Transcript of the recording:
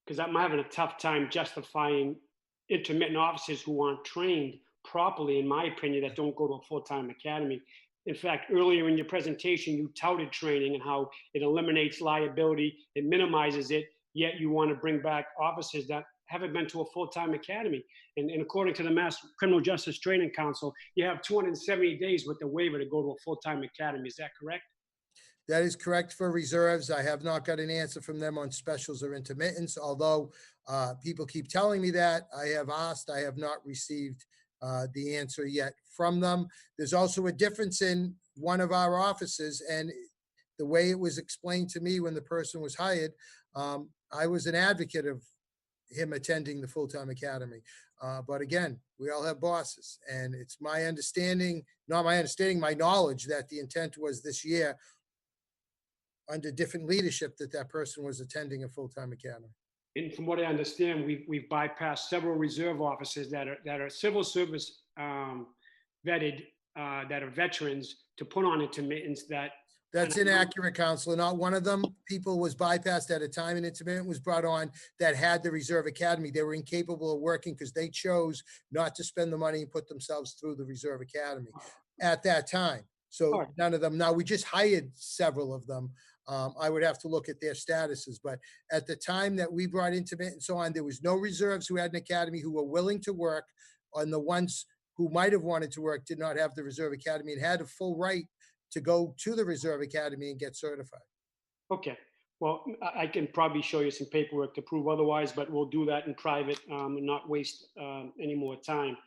because I'm having a tough time justifying intermittent officers who aren't trained properly, in my opinion, that don't go to a full-time academy. In fact, earlier in your presentation, you touted training and how it eliminates liability, it minimizes it, yet you want to bring back officers that haven't been to a full-time academy. And according to the Mass Criminal Justice Training Council, you have 270 days with the waiver to go to a full-time academy. Is that correct? That is correct for reserves. I have not got an answer from them on specials or intermittents, although people keep telling me that. I have asked, I have not received the answer yet from them. There's also a difference in one of our offices, and the way it was explained to me when the person was hired, I was an advocate of him attending the full-time academy. But again, we all have bosses, and it's my understanding, not my understanding, my knowledge that the intent was this year under different leadership that that person was attending a full-time academy. And from what I understand, we've bypassed several reserve officers that are civil service vetted, that are veterans, to put on intermittents that. That's inaccurate, Counselor. Not one of them people was bypassed at a time an intermittent was brought on that had the reserve academy. They were incapable of working because they chose not to spend the money and put themselves through the reserve academy at that time. So Right. none of them. Now, we just hired several of them. I would have to look at their statuses, but at the time that we brought intermittent and so on, there was no reserves who had an academy who were willing to work, and the ones who might have wanted to work did not have the reserve academy and had a full right to go to the reserve academy and get certified. Okay. Well, I can probably show you some paperwork to prove otherwise, but we'll do that in private and not waste any more time.